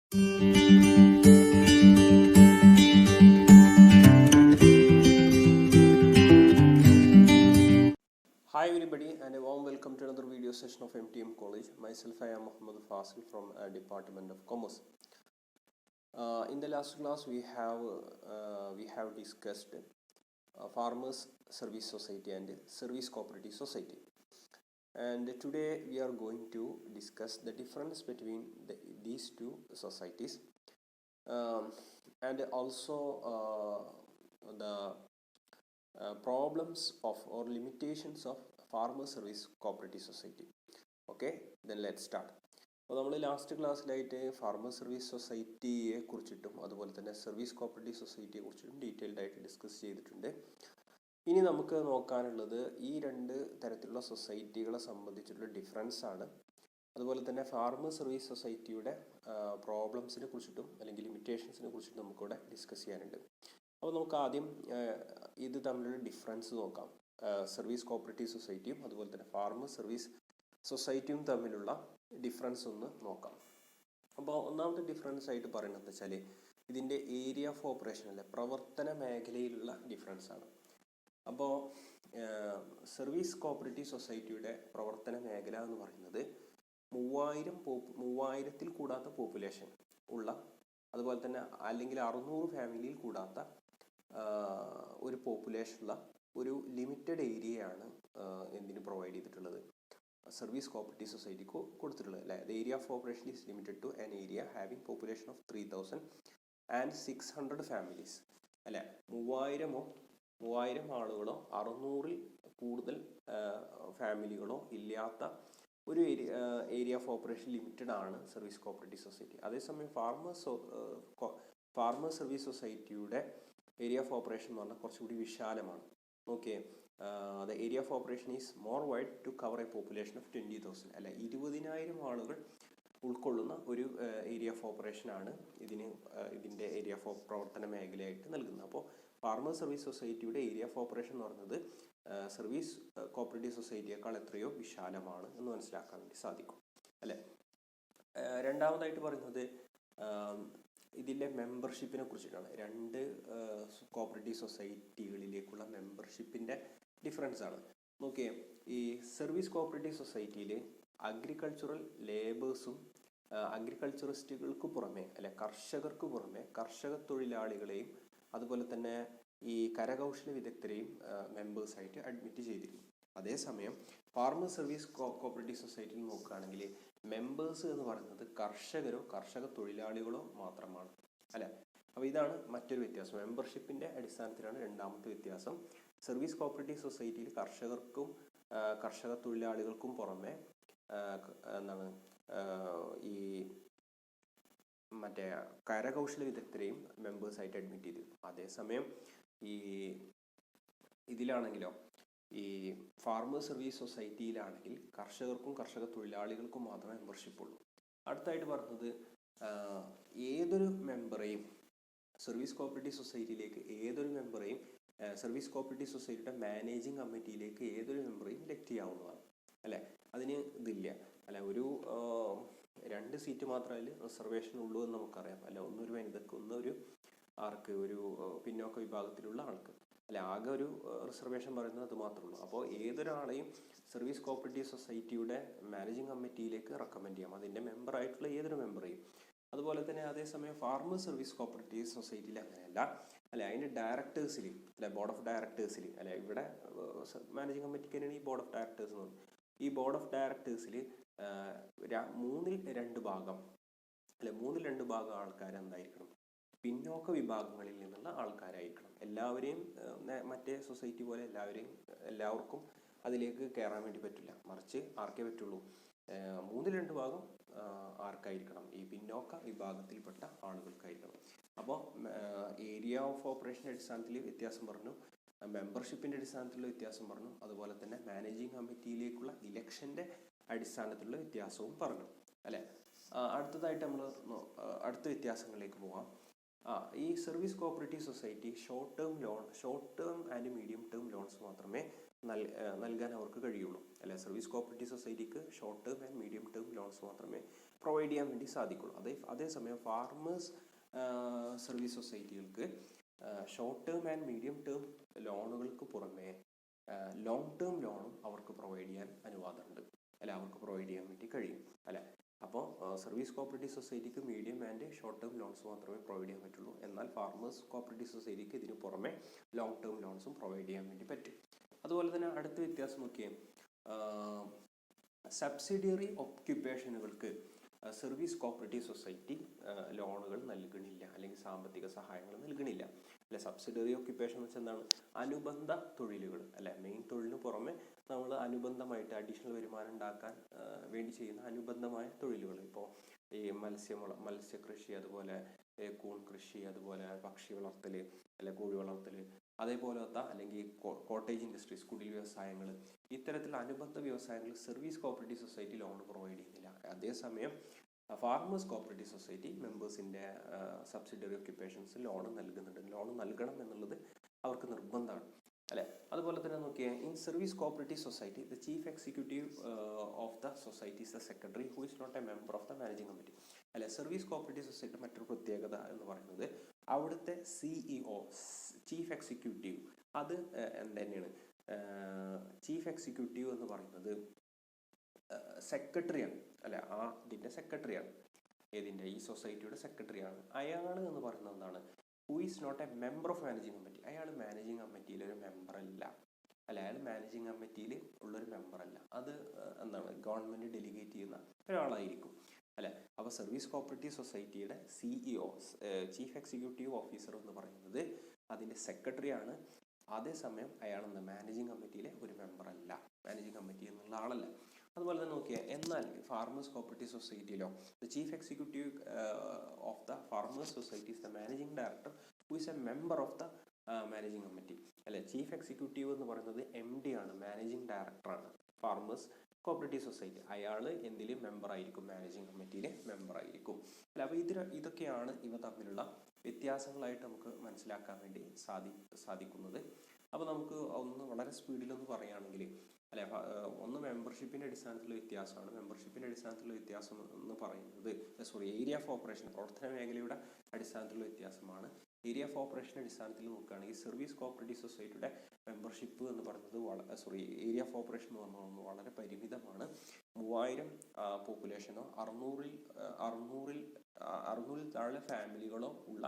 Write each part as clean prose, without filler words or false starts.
Hi everybody and a warm welcome to another video session of MTM College. Myself I am Muhammad Fasil from Department of Commerce. In the last class we have discussed Farmers Service Society and Service Cooperative Society, and today we are going to discuss the difference between these two societies and also the problems of or limitations of Farmer Service Cooperative Society. Okay, then let's start. അപ്പോൾ നമ്മൾ last ക്ലാസ്സിലായിട്ട് farmer service സൊസൈറ്റിയെ കുറിച്ചിട്ടും അതുപോലെ തന്നെ service cooperative സൊസൈറ്റിയെ കുറിച്ചിട്ടും detailed ആയിട്ട് discuss ചെയ്തിട്ടുണ്ട്. ഇനി നമുക്ക് നോക്കാനുള്ളത് ഈ രണ്ട് തരത്തിലുള്ള സൊസൈറ്റികളെ സംബന്ധിച്ചിട്ടുള്ള ഡിഫറൻസ് ആണ്. അതുപോലെ തന്നെ ഫാർമർ സർവീസ് സൊസൈറ്റിയുടെ പ്രോബ്ലംസിനെ കുറിച്ചിട്ടും അല്ലെങ്കിൽ ലിമിറ്റേഷൻസിനെ കുറിച്ചിട്ടും നമുക്കിവിടെ ഡിസ്കസ് ചെയ്യാനുണ്ട്. അപ്പോൾ നമുക്ക് ആദ്യം ഇത് തമ്മിലുള്ള ഡിഫറൻസ് നോക്കാം. സർവീസ് കോപ്പറേറ്റീവ് സൊസൈറ്റിയും അതുപോലെ തന്നെ ഫാർമർ സർവീസ് സൊസൈറ്റിയും തമ്മിലുള്ള ഡിഫറൻസ് ഒന്ന് നോക്കാം. അപ്പോൾ ഒന്നാമത്തെ ഡിഫറൻസ് ആയിട്ട് പറയുന്നത് എന്താ വെച്ചാൽ ഇതിൻ്റെ ഏരിയ ഓഫ് ഓപ്പറേഷൻ അല്ലെ പ്രവർത്തന മേഖലയിലുള്ള ഡിഫറൻസ് ആണ്. അപ്പോൾ സർവീസ് കോപ്പറേറ്റീവ് സൊസൈറ്റിയുടെ പ്രവർത്തന മേഖല എന്ന് പറയുന്നത് 3000 കൂടാത്ത പോപ്പുലേഷൻ ഉള്ള, അതുപോലെ തന്നെ അല്ലെങ്കിൽ 600 ഫാമിലിയിൽ കൂടാത്ത ഒരു പോപ്പുലേഷനുള്ള ഒരു ലിമിറ്റഡ് ഏരിയയാണ് എന്തിന് പ്രൊവൈഡ് ചെയ്തിട്ടുള്ളത്, സർവീസ് കോപ്പറേറ്റീവ് സൊസൈറ്റിക്ക് കൊടുത്തിട്ടുള്ളത് അല്ലേ. The area of operation is limited to an area having population of 3600 families അല്ലേ. 3000 ആളുകളോ 600-ൽ കൂടുതൽ ഫാമിലികളോ ഇല്ലാത്ത ഒരു ഏരിയ ഓഫ് ഓപ്പറേഷൻ ലിമിറ്റഡ് ആണ് സർവീസ് കോപ്പറേറ്റീവ് സൊസൈറ്റി. അതേസമയം ഫാർമർ സർവീസ് സൊസൈറ്റിയുടെ ഏരിയ ഓഫ് ഓപ്പറേഷൻ എന്ന് പറഞ്ഞാൽ കുറച്ചുകൂടി വിശാലമാണ്. Okay, the area of operation is more wide to cover a population of 20,000 അല്ല, 20,000 ആളുകൾ ഉൾക്കൊള്ളുന്ന ഒരു ഏരിയ ഓഫ് ഓപ്പറേഷൻ ആണ് ഇതിൻ്റെ ഏരിയ ഓഫ് പ്രവർത്തന മേഖലയായിട്ട് നൽകുന്നത്. അപ്പോൾ ഫാർമർ സർവീസ് സൊസൈറ്റിയുടെ ഏരിയ ഓഫ് ഓപ്പറേഷൻ എന്ന് പറയുന്നത് സർവീസ് കോപ്പറേറ്റീവ് സൊസൈറ്റിയേക്കാൾ എത്രയോ വിശാലമാണ് എന്ന് മനസ്സിലാക്കാൻ വേണ്ടി സാധിക്കും അല്ലേ. രണ്ടാമതായിട്ട് പറയുന്നത് ഇതിൻ്റെ മെമ്പർഷിപ്പിനെ കുറിച്ചിട്ടാണ്. രണ്ട് കോപ്പറേറ്റീവ് സൊസൈറ്റികളിലേക്കുള്ള മെമ്പർഷിപ്പിൻ്റെ ഡിഫറൻസ് ആണ്. നോക്കിയേ, ഈ സർവീസ് കോപ്പറേറ്റീവ് സൊസൈറ്റിയിൽ അഗ്രികൾച്ചറൽ ലേബേഴ്സും അഗ്രികൾച്ചറിസ്റ്റുകൾക്ക് പുറമെ അല്ലെ കർഷകർക്ക് പുറമെ കർഷക തൊഴിലാളികളെയും അതുപോലെ തന്നെ ഈ കരകൗശല വിദഗ്ധരെയും മെമ്പേഴ്സായിട്ട് അഡ്മിറ്റ് ചെയ്തിരുന്നു. അതേസമയം ഫാർമർ സർവീസ് കോപ്പറേറ്റീവ് സൊസൈറ്റിയിൽ നോക്കുകയാണെങ്കിൽ മെമ്പേഴ്സ് എന്ന് പറയുന്നത് കർഷകരോ കർഷക തൊഴിലാളികളോ മാത്രമാണ് അല്ലെ. അപ്പോൾ ഇതാണ് മറ്റൊരു വ്യത്യാസം. മെമ്പർഷിപ്പിന്റെ അടിസ്ഥാനത്തിലാണ് രണ്ടാമത്തെ വ്യത്യാസം. സർവീസ് കോപ്പറേറ്റീവ് സൊസൈറ്റിയിൽ കർഷകർക്കും കർഷക തൊഴിലാളികൾക്കും പുറമെ ഈ മറ്റേ കരകൗശല വിദഗ്ധരെയും മെമ്പേഴ്സായിട്ട് അഡ്മിറ്റ് ചെയ്തു. അതേസമയം ഈ ഇതിലാണെങ്കിലോ ഈ ഫാർമർ സർവീസ് സൊസൈറ്റിയിലാണെങ്കിൽ കർഷകർക്കും കർഷക തൊഴിലാളികൾക്കും മാത്രമേ മെമ്പർഷിപ്പ് ഉള്ളൂ. അടുത്തായിട്ട് പറഞ്ഞത് ഏതൊരു മെമ്പറേയും സർവീസ് കോപ്പറേറ്റീവ് സൊസൈറ്റിയിലേക്ക് ഏതൊരു മെമ്പറേയും സർവീസ് കോപ്പറേറ്റീവ് സൊസൈറ്റിയുടെ മാനേജിങ് കമ്മിറ്റിയിലേക്ക് ഏതൊരു മെമ്പറേയും ഇലക്ട് ചെയ്യാവുന്നതാണ് അല്ലേ. അതിന് ഇതില്ല അല്ല, ഒരു 2 സീറ്റ് മാത്രമേ അതിൽ റിസർവേഷൻ ഉള്ളൂ എന്ന് നമുക്കറിയാം അല്ല. ഒന്നൊരു വനിതക്ക്, ഒന്നൊരു ആർക്ക്, ഒരു പിന്നോക്ക വിഭാഗത്തിലുള്ള ആൾക്ക് അല്ലെ. ആകെ ഒരു റിസർവേഷൻ പറയുന്നത് അത് മാത്രമേ ഉള്ളൂ. അപ്പോൾ ഏതൊരാളെയും സർവീസ് കോപ്പറേറ്റീവ് സൊസൈറ്റിയുടെ മാനേജിങ് കമ്മിറ്റിയിലേക്ക് റെക്കമെൻഡ് ചെയ്യാം, അതിൻ്റെ മെമ്പറായിട്ടുള്ള ഏതൊരു മെമ്പറേയും. അതുപോലെ തന്നെ അതേസമയം ഫാർമർ സർവീസ് കോപ്പറേറ്റീവ് സൊസൈറ്റിയിൽ അങ്ങനെയല്ല അല്ലെ. അതിൻ്റെ ഡയറക്ടേഴ്സിൽ അല്ലെ, ബോർഡ് ഓഫ് ഡയറക്ടേഴ്സിൽ അല്ലെ, ഇവിടെ മാനേജിങ് കമ്മിറ്റിക്ക് തന്നെയാണ് ഈ ബോർഡ് ഓഫ് ഡയറക്ടേഴ്സ് എന്ന് പറയുന്നത്. ഈ ബോർഡ് ഓഫ് ഡയറക്ടേഴ്സിൽ 3/2 ഭാഗം അല്ലെ, 3/2 ഭാഗം ആൾക്കാർ എന്തായിരിക്കണം, പിന്നോക്ക വിഭാഗങ്ങളിൽ നിന്നുള്ള ആൾക്കാരായിരിക്കണം. എല്ലാവരെയും മറ്റേ സൊസൈറ്റി പോലെ എല്ലാവർക്കും അതിലേക്ക് കയറാൻ വേണ്ടി പറ്റില്ല, മറിച്ച് ആർക്കേ പറ്റുള്ളൂ, 3/2 ഭാഗം ആർക്കായിരിക്കണം, ഈ പിന്നോക്ക വിഭാഗത്തിൽപ്പെട്ട ആളുകൾക്കായിരിക്കണം. അപ്പോൾ ഏരിയ ഓഫ് ഓപ്പറേഷൻ്റെ അടിസ്ഥാനത്തിൽ വ്യത്യാസം പറഞ്ഞു, മെമ്പർഷിപ്പിൻ്റെ അടിസ്ഥാനത്തിലുള്ള വ്യത്യാസം പറഞ്ഞു, അതുപോലെ തന്നെ മാനേജിങ് കമ്മിറ്റിയിലേക്കുള്ള ഇലക്ഷൻ്റെ അടിസ്ഥാനത്തിലുള്ള വ്യത്യാസവും പറഞ്ഞു അല്ലേ. അടുത്തതായിട്ട് നമ്മൾ അടുത്ത വ്യത്യാസങ്ങളിലേക്ക് പോകാം. ഈ service cooperative society short term and medium term loans മാത്രമേ നൽകാൻ അവർക്ക് കഴിയുള്ളൂ അല്ലെ. സർവീസ് കോപ്പറേറ്റീവ് സൊസൈറ്റിക്ക് short term and medium term loans മാത്രമേ പ്രൊവൈഡ് ചെയ്യാൻ വേണ്ടി സാധിക്കുള്ളൂ. അതേസമയം ഫാർമേഴ്സ് സർവീസ് സൊസൈറ്റികൾക്ക് short term and medium term ലോണുകൾക്ക് പുറമെ ലോങ് ടേം ലോണും അവർക്ക് പ്രൊവൈഡ് ചെയ്യാൻ അനുവാദമുണ്ട്, അല്ലെ, അവർക്ക് പ്രൊവൈഡ് ചെയ്യാൻ വേണ്ടി കഴിയും, അല്ലെ. അപ്പോൾ സർവീസ് കോപ്പറേറ്റീവ് സൊസൈറ്റിക്ക് medium and short term loans മാത്രമേ പ്രൊവൈഡ് ചെയ്യാൻ പറ്റുള്ളൂ. എന്നാൽ ഫാർമേഴ്സ് കോപ്പറേറ്റീവ് സൊസൈറ്റിക്ക് ഇതിന് പുറമെ ലോങ് ടേം ലോൺസും പ്രൊവൈഡ് ചെയ്യാൻ വേണ്ടി പറ്റും. അതുപോലെ തന്നെ അടുത്ത വ്യത്യാസം നോക്കിയേ, സബ്സിഡിയറി ഒക്യുപ്പേഷനുകൾക്ക് സർവീസ് കോപ്പറേറ്റീവ് സൊസൈറ്റി ലോണുകൾ നൽകണില്ല, അല്ലെങ്കിൽ സാമ്പത്തിക സഹായങ്ങൾ നൽകണില്ല, അല്ലെ. സബ്സിഡിയറി ഒക്യുപ്പേഷൻ എന്ന് വെച്ചാൽ എന്താണ്? അനുബന്ധ തൊഴിലുകൾ, അല്ലെ. മെയിൻ തൊഴിലിന് പുറമെ നമ്മൾ അനുബന്ധമായിട്ട് അഡീഷണൽ വരുമാനം ഉണ്ടാക്കാൻ വേണ്ടി ചെയ്യുന്ന അനുബന്ധമായ തൊഴിലുകൾ. ഇപ്പോൾ ഈ മത്സ്യകൃഷി, അതുപോലെ കൂൺ കൃഷി, അതുപോലെ പക്ഷി വളർത്തൽ, അല്ലെ, കോഴി വളർത്തൽ, അതേപോലത്തെ അല്ലെങ്കിൽ കോട്ടേജ് ഇൻഡസ്ട്രീസ്, കുടിൽ വ്യവസായങ്ങൾ, ഇത്തരത്തിലുള്ള അനുബന്ധ വ്യവസായങ്ങൾ service cooperative society loan provide ചെയ്യുന്നില്ല. അതേസമയം ഫാർമേഴ്സ് കോപ്പറേറ്റീവ് സൊസൈറ്റി മെമ്പേഴ്സിൻ്റെ സബ്സിഡിയറി ഒക്യുപ്പേഷൻസ് ലോൺ നൽകുന്നുണ്ട്. ലോൺ നൽകണം എന്നുള്ളത് അവർക്ക് നിർബന്ധമാണ്, അല്ലെ. അതുപോലെ തന്നെ നോക്കിയാൽ in service cooperative society the chief executive of the society is the secretary who is not a member of the managing committee, അല്ലെ. സർവീസ് കോപ്പറേറ്റീവ് സൊസൈറ്റി മറ്റൊരു പ്രത്യേകത എന്ന് പറയുന്നത് അവിടുത്തെ CEO, ചീഫ് എക്സിക്യൂട്ടീവ്, അത് തന്നെയാണ്. ചീഫ് എക്സിക്യൂട്ടീവ് എന്ന് പറയുന്നത് സെക്രട്ടറിയാണ്, അല്ലെ. ഇതിൻ്റെ സെക്രട്ടറിയാണ്, ഏതിൻ്റെ? ഈ സൊസൈറ്റിയുടെ സെക്രട്ടറിയാണ്. അയാൾ എന്ന് പറയുന്നത് എന്താണ്? Who is not a member of managing committee. അയാൾ മാനേജിംഗ് കമ്മിറ്റിയിലെ ഒരു മെമ്പർ അല്ല, അല്ലെ. അയാൾ മാനേജിംഗ് കമ്മിറ്റിയിൽ ഉള്ളൊരു മെമ്പർ അല്ല. അത് എന്താണ്? ഗവൺമെൻറ് ഡെലിഗേറ്റ് ചെയ്യുന്ന ഒരാളായിരിക്കും, അല്ലെ. അപ്പോൾ സർവീസ് കോപ്പറേറ്റീവ് സൊസൈറ്റിയുടെ CEO, ചീഫ് എക്സിക്യൂട്ടീവ് ഓഫീസർ എന്ന് പറയുന്നത് അതിൻ്റെ സെക്രട്ടറിയാണ്. അതേസമയം അയാൾ മാനേജിംഗ് കമ്മിറ്റിയിലെ ഒരു മെമ്പർ അല്ല, മാനേജിംഗ് കമ്മിറ്റി എന്നുള്ള ആളല്ല. അതുപോലെ തന്നെ നോക്കിയാൽ, എന്നാൽ ഫാർമേഴ്സ് കോപ്പറേറ്റീവ് സൊസൈറ്റിയിലോ the chief executive of the farmers society is the managing director who is a member of the managing committee, അല്ലെ. ചീഫ് എക്സിക്യൂട്ടീവ് എന്ന് പറയുന്നത് MD ആണ്, മാനേജിംഗ് ഡയറക്ടറാണ് ഫാർമേഴ്സ് കോപ്പറേറ്റീവ് സൊസൈറ്റി. അയാൾ എന്തിലും മെമ്പർ ആയിരിക്കും? മാനേജിംഗ് കമ്മിറ്റിയിലെ മെമ്പർ ആയിരിക്കും, അല്ലെ. അപ്പോൾ ഇതൊക്കെയാണ് ഇവ തമ്മിലുള്ള വ്യത്യാസങ്ങളായിട്ട് നമുക്ക് മനസ്സിലാക്കാൻ വേണ്ടി സാധിക്കുന്നത്. അപ്പോൾ നമുക്ക് ഒന്ന് വളരെ സ്പീഡിലൊന്ന് പറയുകയാണെങ്കിൽ, അല്ലെ, ഒന്ന് മെമ്പർഷിപ്പിൻ്റെ അടിസ്ഥാനത്തിലുള്ള വ്യത്യാസമാണ്. മെമ്പർഷിപ്പിൻ്റെ അടിസ്ഥാനത്തിലുള്ള വ്യത്യാസം എന്ന് പറയുന്നത് ഏരിയ ഓഫ് ഓപ്പറേഷൻ, പ്രവർത്തന മേഖലയുടെ അടിസ്ഥാനത്തിലുള്ള വ്യത്യാസമാണ്. ഏരിയ ഓഫ് ഓപ്പറേഷൻ അടിസ്ഥാനത്തിൽ നോക്കുകയാണെങ്കിൽ സർവീസ് കോപ്പറേറ്റീവ് സൊസൈറ്റിയുടെ മെമ്പർഷിപ്പ് എന്ന് പറയുന്നത് ഏരിയ ഓഫ് ഓപ്പറേഷൻ എന്ന് പറഞ്ഞാൽ വളരെ പരിമിതമാണ്. 3000 പോപ്പുലേഷനോ 600 താഴെ ഫാമിലികളോ ഉള്ള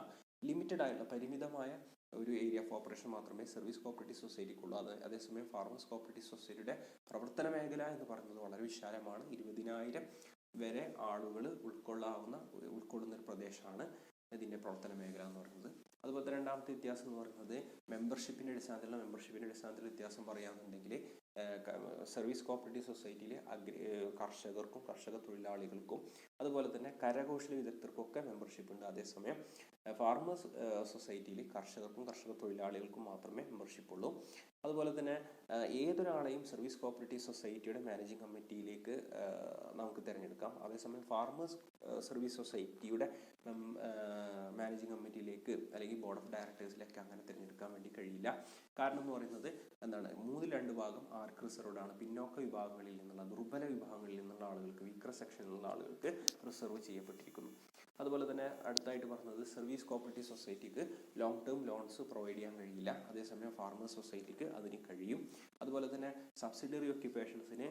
ലിമിറ്റഡ് ആയിട്ടുള്ള പരിമിതമായ ഒരു ഏരിയ ഓഫ് ഓപ്പറേഷൻ മാത്രമേ സർവീസ് കോപ്പറേറ്റീവ് സൊസൈറ്റിക്കുള്ളൂ. അതേസമയം ഫാർമേഴ്സ് കോപ്പറേറ്റീവ് സൊസൈറ്റിയുടെ പ്രവർത്തന മേഖല എന്ന് പറയുന്നത് വളരെ വിശാലമാണ്. 20,000 വരെ ആളുകൾ ഉൾക്കൊള്ളുന്ന ഒരു പ്രദേശമാണ് ഇതിൻ്റെ പ്രവർത്തന മേഖല എന്ന് പറയുന്നത്. അതുപോലെ തന്നെ രണ്ടാമത്തെ വ്യത്യാസം എന്ന് പറയുന്നത് മെമ്പർഷിപ്പിൻ്റെ അടിസ്ഥാനത്തിൽ വ്യത്യാസം പറയുകയാണെന്നുണ്ടെങ്കിൽ സർവീസ് കോപ്പറേറ്റീവ് സൊസൈറ്റിയിൽ കർഷകർക്കും കർഷക തൊഴിലാളികൾക്കും അതുപോലെ തന്നെ കരകൗശല വിദഗ്ധർക്കൊക്കെ മെമ്പർഷിപ്പ് ഉണ്ട്. അതേസമയം ഫാർമേഴ്സ് സൊസൈറ്റിയിൽ കർഷകർക്കും കർഷക തൊഴിലാളികൾക്കും മാത്രമേ മെമ്പർഷിപ്പ് ഉള്ളൂ. അതുപോലെ തന്നെ ഏതൊരാളെയും സർവീസ് കോപ്പറേറ്റീവ് സൊസൈറ്റിയുടെ മാനേജിംഗ് കമ്മിറ്റിയിലേക്ക് നമുക്ക് തിരഞ്ഞെടുക്കാം. അതേസമയം ഫാർമേഴ്സ് സർവീസ് സൊസൈറ്റിയുടെ മാനേജിംഗ് കമ്മിറ്റിയിലേക്ക് അല്ലെങ്കിൽ ബോർഡ് ഓഫ് ഡയറക്ടേഴ്സിലേക്ക് അങ്ങനെ തിരഞ്ഞെടുക്കാൻ വേണ്ടി കഴിയില്ല. കാരണം എന്ന് പറയുന്നത് എന്താണ്? 3/2 ഭാഗം ആർക്ക് റിസർവ്ഡ് ആണ്. പിന്നോക്ക വിഭാഗങ്ങളിൽ നിന്നുള്ള, ദുർബല വിഭാഗങ്ങളിൽ നിന്നുള്ള ആളുകൾക്ക്, വീക്കർ സെക്ഷനിലുള്ള ആളുകൾക്ക് റിസർവ് ചെയ്യപ്പെട്ടിരിക്കുന്നു. അതുപോലെ തന്നെ അടുത്തായിട്ട് പറഞ്ഞത് സർവീസ് കോപ്പറേറ്റീവ് സൊസൈറ്റിക്ക് ലോങ് ടേം ലോൺസ് പ്രൊവൈഡ് ചെയ്യാൻ കഴിയില്ല. അതേസമയം ഫാർമേഴ്സ് സൊസൈറ്റിക്ക് അതിന് കഴിയും. അതുപോലെ തന്നെ സബ്സിഡിയറി ഒക്യുപ്പേഷൻസിന്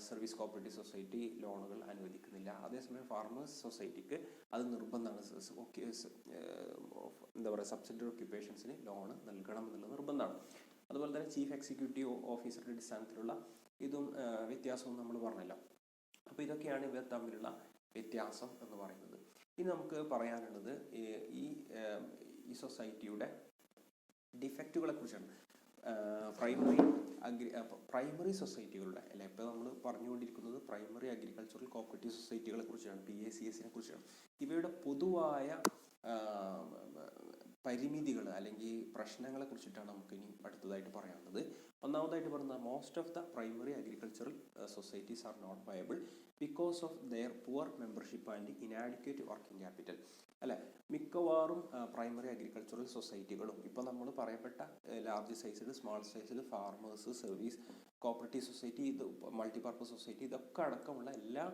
സർവീസ് കോപ്പറേറ്റീവ് സൊസൈറ്റി ലോണുകൾ അനുവദിക്കുന്നില്ല. അതേസമയം ഫാർമേഴ്സ് സൊസൈറ്റിക്ക് അത് നിർബന്ധമാണ്. എന്താ പറയുക, സബ്സിഡിയറി ഒക്യുപ്പേഷൻസിന് ലോണ് നൽകണം എന്നുള്ള നിർബന്ധമാണ്. അതുപോലെ തന്നെ ചീഫ് എക്സിക്യൂട്ടീവ് ഓഫീസറുടെ അടിസ്ഥാനത്തിലുള്ള ഇതും വ്യത്യാസവും നമ്മൾ പറഞ്ഞല്ലോ. അപ്പോൾ ഇതൊക്കെയാണ് ഇവർ തമ്മിലുള്ള വ്യത്യാസം എന്ന് പറയുന്നത്. ഇനി നമുക്ക് പറയാനുള്ളത് ഈ സൊസൈറ്റിയുടെ ഡിഫക്റ്റുകളെ കുറിച്ചാണ്. പ്രൈമറി സൊസൈറ്റികളുടെ, അല്ലെ, ഇപ്പോൾ നമ്മൾ പറഞ്ഞുകൊണ്ടിരിക്കുന്നത് പ്രൈമറി അഗ്രികൾച്ചറൽ കോപ്പറേറ്റീവ് സൊസൈറ്റികളെ കുറിച്ചാണ്, PACSനെ കുറിച്ചാണ്. ഇവയുടെ പൊതുവായ പരിമിതികൾ അല്ലെങ്കിൽ പ്രശ്നങ്ങളെ കുറിച്ചിട്ടാണ് നമുക്ക് ഇനി അടുത്തതായിട്ട് പറയാനുള്ളത്. ഒന്നാമതായിട്ട് പറയുന്നത് most of the primary agricultural societies are not viable because of their poor membership and inadequate working capital. അല്ലെ, മിക്കവാറും പ്രൈമറി അഗ്രികൾച്ചറൽ സൊസൈറ്റികളും ഇപ്പോൾ നമ്മൾ പറയപ്പെട്ട ലാർജ് സൈസിൽ, സ്മാൾ സൈസിൽ, ഫാർമേഴ്സ്, സർവീസ് കോപ്പറേറ്റീവ് സൊസൈറ്റി, ഇത് മൾട്ടിപർപ്പസ് സൊസൈറ്റി, ഇതൊക്കെ അടക്കമുള്ള എല്ലാ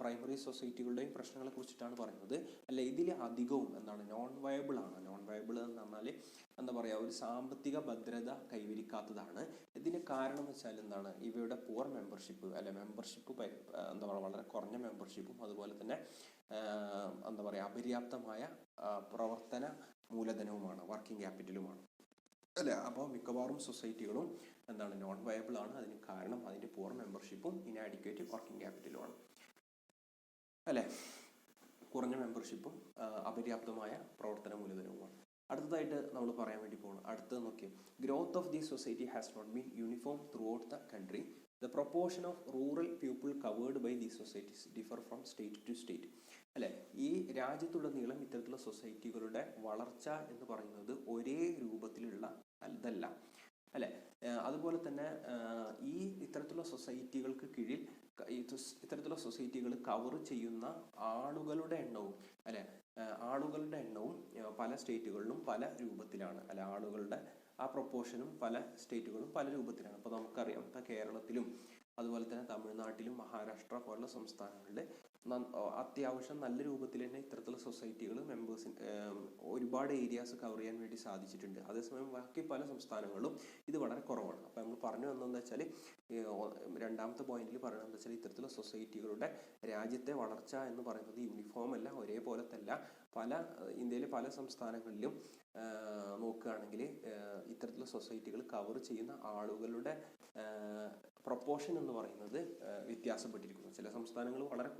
പ്രൈമറി സൊസൈറ്റികളുടെയും പ്രശ്നങ്ങളെ കുറിച്ചിട്ടാണ് പറയുന്നത്. അല്ല, ഇതിൽ അധികവും എന്താണ്, നോൺ വയബിൾ ആണ്. നോൺ വയബിൾ എന്ന് പറഞ്ഞാൽ എന്താ പറയുക, ഒരു സാമ്പത്തിക ഭദ്രത കൈവരിക്കാത്തതാണ്. ഇതിന് കാരണം എന്ന് വെച്ചാൽ എന്താണ്, ഇവയുടെ പുവർ മെമ്പർഷിപ്പ്, അല്ലെ മെമ്പർഷിപ്പ് എന്താ പറയുക, വളരെ കുറഞ്ഞ മെമ്പർഷിപ്പും അതുപോലെ തന്നെ എന്താ പറയുക അപര്യാപ്തമായ പ്രവർത്തന മൂലധനവുമാണ്, വർക്കിംഗ് ക്യാപിറ്റലുമാണ്, അല്ലേ. അപ്പോൾ മിക്കവാറും സൊസൈറ്റികളും എന്താണ് നോൺ വയബിൾ ആണ്. അതിന് കാരണം അതിൻ്റെ പുവർ മെമ്പർഷിപ്പും ഇനാഡിക്വേറ്റ് വർക്കിംഗ് ക്യാപിറ്റലുമാണ്, അല്ലേ. കുറഞ്ഞ മെമ്പർഷിപ്പും അപര്യാപ്തമായ പ്രവർത്തന മൂലധനവുമാണ്. അടുത്തതായിട്ട് നമ്മൾ പറയാൻ വേണ്ടി പോകുന്നത്, അടുത്തത് നോക്കിയാൽ growth of the society has not been uniform throughout the country. The proportion of rural people covered by the societies differ from state to state. അല്ലെ, ഈ രാജ്യത്തുടനീളം ഇത്തരത്തിലുള്ള സൊസൈറ്റികളുടെ വളർച്ച എന്ന് പറയുന്നത് ഒരേ രൂപത്തിലുള്ള ഇതല്ല, അല്ലെ. അതുപോലെ തന്നെ ഈ ഇത്തരത്തിലുള്ള സൊസൈറ്റികൾക്ക് കീഴിൽ ഇത്തരത്തിലുള്ള സൊസൈറ്റികൾ കവർ ചെയ്യുന്ന ആളുകളുടെ എണ്ണവും, അല്ലെ, ആളുകളുടെ എണ്ണവും പല സ്റ്റേറ്റുകളിലും പല രൂപത്തിലാണ്, അല്ലെ. ആളുകളുടെ ആ പ്രൊപ്പോർഷനും പല സ്റ്റേറ്റുകളും പല രൂപത്തിലാണ്. ഇപ്പോൾ നമുക്കറിയാം, ഇപ്പോൾ കേരളത്തിലും അതുപോലെ തന്നെ തമിഴ്നാട്ടിലും മഹാരാഷ്ട്ര പോലുള്ള സംസ്ഥാനങ്ങളിൽ അത്യാവശ്യം നല്ല രൂപത്തിൽ തന്നെ ഇത്തരത്തിലുള്ള സൊസൈറ്റികൾ ഒരുപാട് ഏരിയാസ് കവർ ചെയ്യാൻ വേണ്ടി സാധിച്ചിട്ടുണ്ട്. അതേസമയം ബാക്കി പല സംസ്ഥാനങ്ങളിലും ഇത് വളരെ കുറവാണ്. അപ്പോൾ നമ്മൾ പറഞ്ഞു വന്നതെന്ന് വെച്ചാൽ, രണ്ടാമത്തെ പോയിന്റിൽ പറയുന്നത് വെച്ചാൽ, ഇത്തരത്തിലുള്ള സൊസൈറ്റികളുടെ രാജ്യത്തെ വളർച്ച എന്ന് പറയുന്നത് യൂണിഫോം അല്ല, ഒരേപോലത്തല്ല. ഇന്ത്യയിലെ പല സംസ്ഥാനങ്ങളിലും നോക്കുകയാണെങ്കിൽ ഇത്തരത്തിലുള്ള സൊസൈറ്റികൾ കവർ ചെയ്യുന്ന ആളുകളുടെ പ്രൊപ്പോർഷൻ എന്ന് പറയുന്നത് വ്യത്യാസപ്പെട്ടിരിക്കുന്നു. ചില സംസ്ഥാനങ്ങൾ വളരെ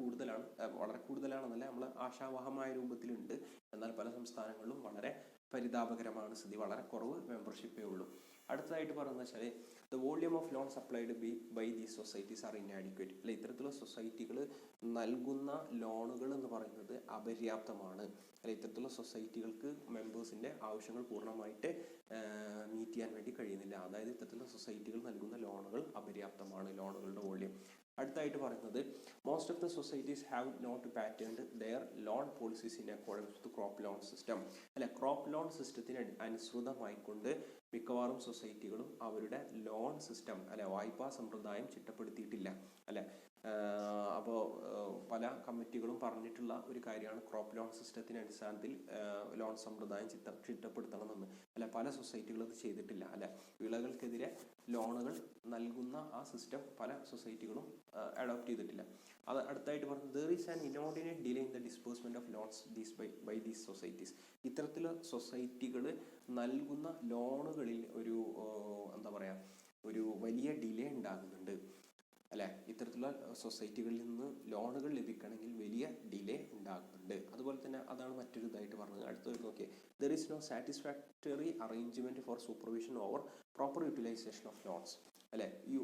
കൂടുതലാണെന്നല്ല, നമ്മൾ ആശാവഹമായ രൂപത്തിലുണ്ട്. എന്നാൽ പല സംസ്ഥാനങ്ങളിലും വളരെ പരിതാപകരമാണ് സ്ഥിതി, വളരെ കുറവ് മെമ്പർഷിപ്പേ ഉള്ളൂ. അടുത്തതായിട്ട് പറയുന്നത് വെച്ചാൽ, the volume of loan supplied by these societies are inadequate. അല്ലെ, ഇത്തരത്തിലുള്ള സൊസൈറ്റികൾ നൽകുന്ന ലോണുകൾ എന്ന് പറയുന്നത് അപര്യാപ്തമാണ്. അല്ലെ, ഇത്തരത്തിലുള്ള സൊസൈറ്റികൾക്ക് മെമ്പേഴ്സിന്റെ ആവശ്യങ്ങൾ പൂർണ്ണമായിട്ട് മീറ്റ് ചെയ്യാൻ വേണ്ടി കഴിയുന്നില്ല. അതായത് ഇത്തരത്തിലുള്ള സൊസൈറ്റികൾ നൽകുന്ന ലോണുകൾ അപര്യാപ്തമാണ്, ലോണുകളുടെ വോള്യൂം. അടുത്തായിട്ട് പറയുന്നത്, most of the societies have not patterned their loan policies in accordance with crop loan system. അല്ലെ, ക്രോപ്പ് ലോൺ സിസ്റ്റത്തിന് അനുസൃതമായിക്കൊണ്ട് മിക്കവാറും സൊസൈറ്റികളും അവരുടെ ലോൺ സിസ്റ്റം, അല്ലെ, വായ്പാ സമ്പ്രദായം ചിട്ടപ്പെടുത്തിയിട്ടില്ല, അല്ലെ. അപ്പോൾ പല കമ്മിറ്റികളും പറഞ്ഞിട്ടുള്ള ഒരു കാര്യമാണ് ക്രോപ്പ് ലോൺ സിസ്റ്റത്തിന് അടിസ്ഥാനത്തിൽ ലോൺ സമ്പ്രദായം ചിട്ടപ്പെടുത്തണമെന്ന്. അല്ലെ, പല സൊസൈറ്റികളും അത് ചെയ്തിട്ടില്ല, അല്ലെ. വിളകൾക്കെതിരെ ലോണുകൾ നൽകുന്ന ആ സിസ്റ്റം പല സൊസൈറ്റികളും അഡോപ്റ്റ് ചെയ്തിട്ടില്ല. അത് അടുത്തായിട്ട് പറഞ്ഞത്, there is an inordinate delay in the disbursement of loans by these societies. ഇത്തരത്തിലുള്ള സൊസൈറ്റികൾ നൽകുന്ന ലോണുകളിൽ എന്താ പറയുക, ഒരു വലിയ ഡിലേ ഉണ്ടാകുന്നുണ്ട്, അല്ലെ. ഇത്തരത്തിലുള്ള സൊസൈറ്റികളിൽ നിന്ന് ലോണുകൾ ലഭിക്കണമെങ്കിൽ വലിയ ഡിലേ ഉണ്ടാകുന്നുണ്ട്. അതുപോലെ തന്നെ അതാണ് മറ്റൊരു ഇതായിട്ട് പറഞ്ഞത്. അടുത്തത് നോക്കിയേ, there is no satisfactory arrangement for supervision over proper utilization of loans. അല്ലെ, ഈ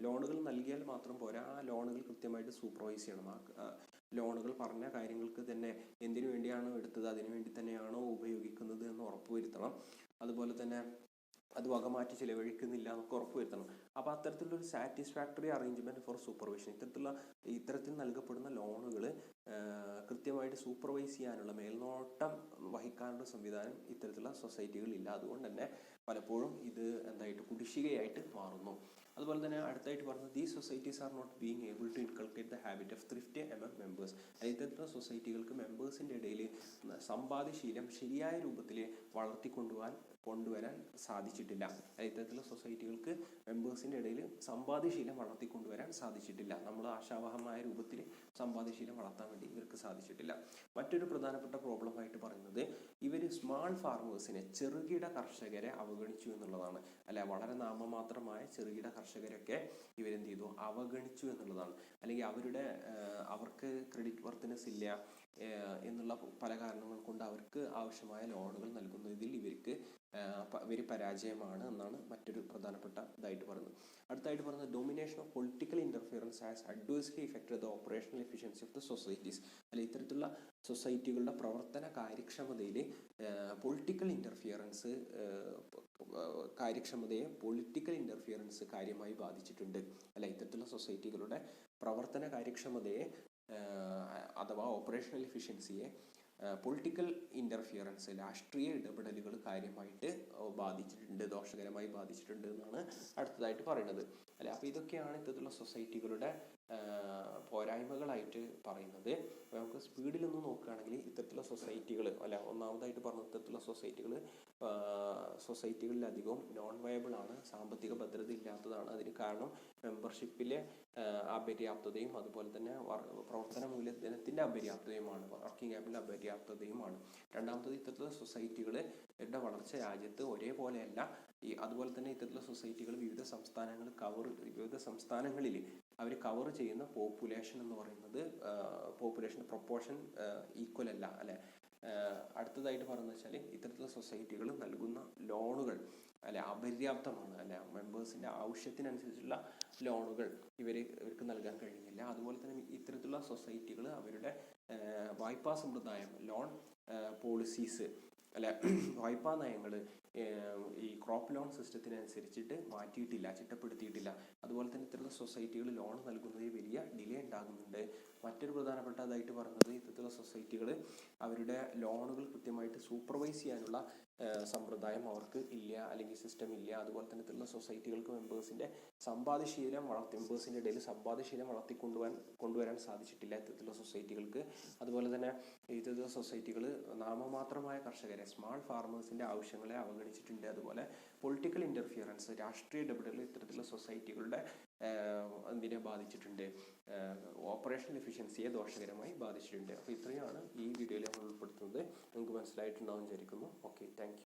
ലോണുകൾ നൽകിയാൽ മാത്രം പോരാ, ആ ലോണുകൾ കൃത്യമായിട്ട് സൂപ്പർവൈസ് ചെയ്യണം. ആ ലോണുകൾ പറഞ്ഞ കാര്യങ്ങൾക്ക് തന്നെ എന്തിനു വേണ്ടിയാണോ എടുത്തത് അതിനു വേണ്ടി തന്നെയാണോ ഉപയോഗിക്കുന്നത് എന്ന് ഉറപ്പുവരുത്തണം. അതുപോലെ തന്നെ അത് വകമാറ്റി ചിലവഴിക്കുന്നില്ല എന്നൊക്കെ ഉറപ്പുവരുത്തണം. അപ്പോൾ അത്തരത്തിലുള്ളൊരു സാറ്റിസ്ഫാക്ടറി അറേഞ്ച്മെന്റ് ഫോർ സൂപ്പർവിഷൻ, ഇത്തരത്തിൽ നൽകപ്പെടുന്ന ലോണുകൾ കൃത്യമായിട്ട് സൂപ്പർവൈസ് ചെയ്യാനുള്ള, മേൽനോട്ടം വഹിക്കാനുള്ള സംവിധാനം ഇത്തരത്തിലുള്ള സൊസൈറ്റികളില്ല. അതുകൊണ്ട് തന്നെ പലപ്പോഴും ഇത് കുടിശ്ശികയായിട്ട് മാറുന്നു. അതുപോലെ തന്നെ അടുത്തായിട്ട് പറഞ്ഞത്, these societies are not being able to inculcate the habit of thrift among members. ഇത്തരത്തിലുള്ള സൊസൈറ്റികൾക്ക് മെമ്പേഴ്സിൻ്റെ ഇടയിൽ സമ്പാദ്യശീലം ശരിയായ രൂപത്തിൽ കൊണ്ടുവരാൻ സാധിച്ചിട്ടില്ല. ഇത്തരത്തിലുള്ള സൊസൈറ്റികൾക്ക് മെമ്പേഴ്സിൻ്റെ ഇടയിൽ സമ്പാദ്യശീലം വളർത്തിക്കൊണ്ടുവരാൻ സാധിച്ചിട്ടില്ല. നമ്മൾ ആശാവഹമായ രൂപത്തിൽ സമ്പാദ്യശീലം വളർത്താൻ വേണ്ടി ഇവർക്ക് സാധിച്ചിട്ടില്ല. മറ്റൊരു പ്രധാനപ്പെട്ട പ്രോബ്ലം ആയിട്ട് പറയുന്നത്, ഇവർ സ്മാൾ ഫാർമേഴ്സിനെ, ചെറുകിട കർഷകരെ അവഗണിച്ചു എന്നുള്ളതാണ്. അല്ലെ, വളരെ നാമമാത്രമായ ചെറുകിട കർഷകരൊക്കെ ഇവരെന്ത് ചെയ്തു, അവഗണിച്ചു എന്നുള്ളതാണ്. അല്ലെങ്കിൽ അവർക്ക് ക്രെഡിറ്റ് വർത്തിനെസ് ഇല്ല എന്നുള്ള പല കാരണങ്ങൾ കൊണ്ട് അവർക്ക് ആവശ്യമായ ലോണുകൾ നൽകുന്നതിൽ ഇവർ പരാജയമാണ് എന്നാണ് മറ്റൊരു പ്രധാനപ്പെട്ട ഇതായിട്ട് പറയുന്നത്. അടുത്തായിട്ട് പറയുന്നത്, domination of political interference has adversely affected the operational efficiency of the societies. അല്ല, ഇത്തരത്തിലുള്ള സൊസൈറ്റികളുടെ പ്രവർത്തന കാര്യക്ഷമതയെ പൊളിറ്റിക്കൽ ഇന്റർഫിയറൻസ് കാര്യമായി ബാധിച്ചിട്ടുണ്ട്. അല്ല, ഇത്തരത്തിലുള്ള സൊസൈറ്റികളുടെ പ്രവർത്തന കാര്യക്ഷമതയെ അഥവാ ഓപ്പറേഷണൽ എഫിഷ്യൻസിയെ പൊളിറ്റിക്കൽ ഇന്റർഫിയറൻസ്, രാഷ്ട്രീയ ഇടപെടലുകൾ കാര്യമായിട്ട് ബാധിച്ചിട്ടുണ്ട്, ദോഷകരമായി ബാധിച്ചിട്ടുണ്ട് എന്നാണ് അടുത്തതായിട്ട് പറയുന്നത്. അല്ലെ, അപ്പോൾ ഇതൊക്കെയാണ് ഇത്തരത്തിലുള്ള സൊസൈറ്റികളുടെ പോരായ്മകളായിട്ട് പറയുന്നത്. നമുക്ക് സ്പീഡിലൊന്ന് നോക്കുകയാണെങ്കിൽ ഇത്തരത്തിലുള്ള സൊസൈറ്റികൾ അല്ല, ഒന്നാമതായിട്ട് പറഞ്ഞ ഇത്തരത്തിലുള്ള സൊസൈറ്റികളിലധികവും നോൺ വയബിൾ ആണ്, സാമ്പത്തിക ഭദ്രത ഇല്ലാത്തതാണ്. അതിന് കാരണം മെമ്പർഷിപ്പിലെ അപര്യാപ്തതയും അതുപോലെ തന്നെ പ്രവർത്തന മൂലധനത്തിൻ്റെ അപര്യാപ്തതയുമാണ്, വർക്കിംഗ് ക്യാപിറ്റൽ അപര്യാപ്തതയുമാണ്. രണ്ടാമത്തത് ഇത്തരത്തിലുള്ള സൊസൈറ്റികളുടെ വളർച്ച രാജ്യത്ത് ഒരേപോലെയല്ല. അതുപോലെ തന്നെ ഇത്തരത്തിലുള്ള സൊസൈറ്റികൾ വിവിധ സംസ്ഥാനങ്ങളിൽ അവർ കവർ ചെയ്യുന്ന പോപ്പുലേഷൻ എന്ന് പറയുന്നത് പോപ്പുലേഷൻ പ്രൊപ്പോർഷൻ ഈക്വൽ അല്ല അല്ലെ. അടുത്തതായിട്ട് പറയുന്നത് വെച്ചാൽ ഇത്തരത്തിലുള്ള സൊസൈറ്റികൾ നൽകുന്ന ലോണുകൾ അപര്യാപ്തമാണ് മെമ്പേഴ്സിൻ്റെ ആവശ്യത്തിനനുസരിച്ചുള്ള ലോണുകൾ ഇവർക്ക് നൽകാൻ കഴിയുന്നില്ല. അതുപോലെ തന്നെ ഇത്തരത്തിലുള്ള സൊസൈറ്റികൾ അവരുടെ വായ്പാ സമ്പ്രദായം, ലോൺ പോളിസീസ് വായ്പാ നയങ്ങൾ ഈ ക്രോപ്പ് ലോൺ സിസ്റ്റത്തിനനുസരിച്ചിട്ട് മാറ്റിയിട്ടില്ല, ചിട്ടപ്പെടുത്തിയിട്ടില്ല. അതുപോലെ തന്നെ ഇത്തരത്തിലുള്ള സൊസൈറ്റികൾ ലോൺ നൽകുന്നതിൽ വലിയ ഡിലേ ഉണ്ടാകുന്നുണ്ട്. മറ്റൊരു പ്രധാനപ്പെട്ടതായിട്ട് പറയുന്നത് ഇത്തരത്തിലുള്ള സൊസൈറ്റികൾ അവരുടെ ലോണുകൾ കൃത്യമായിട്ട് സൂപ്പർവൈസ് ചെയ്യാനുള്ള സമ്പ്രദായം അവർക്ക് ഇല്ല, അല്ലെങ്കിൽ സിസ്റ്റം ഇല്ല. അതുപോലെ തന്നെ ഇത്തരത്തിലുള്ള സൊസൈറ്റികൾക്ക് മെമ്പേഴ്സിൻ്റെ ഇടയിൽ സമ്പാദ്യശീലം കൊണ്ടുവരാൻ സാധിച്ചിട്ടില്ല ഇത്തരത്തിലുള്ള സൊസൈറ്റികൾക്ക്. അതുപോലെ തന്നെ ഇത്തരത്തിലുള്ള സൊസൈറ്റികൾ നാമമാത്രമായ കർഷകരെ, സ്മാൾ ഫാർമേഴ്സിൻ്റെ ആവശ്യങ്ങളെ അവഗണിച്ചിട്ടുണ്ട്. അതുപോലെ പൊളിറ്റിക്കൽ ഇൻ്റർഫിയറൻസ്, രാഷ്ട്രീയ ഇടപെടൽ ഇത്തരത്തിലുള്ള സൊസൈറ്റികളുടെ എന്തിനെ ബാധിച്ചിട്ടുണ്ട്, ഓപ്പറേഷണൽ എഫിഷ്യൻസിയെ ദോഷകരമായി ബാധിച്ചിട്ടുണ്ട്. അപ്പോൾ ഇത്രയാണ് ഈ വീഡിയോയിൽ നമ്മൾ ഉൾപ്പെടുത്തുന്നത്. നിങ്ങൾക്ക് മനസ്സിലായിട്ടുണ്ടാവും വിചാരിക്കുന്നു. Okay, thank you.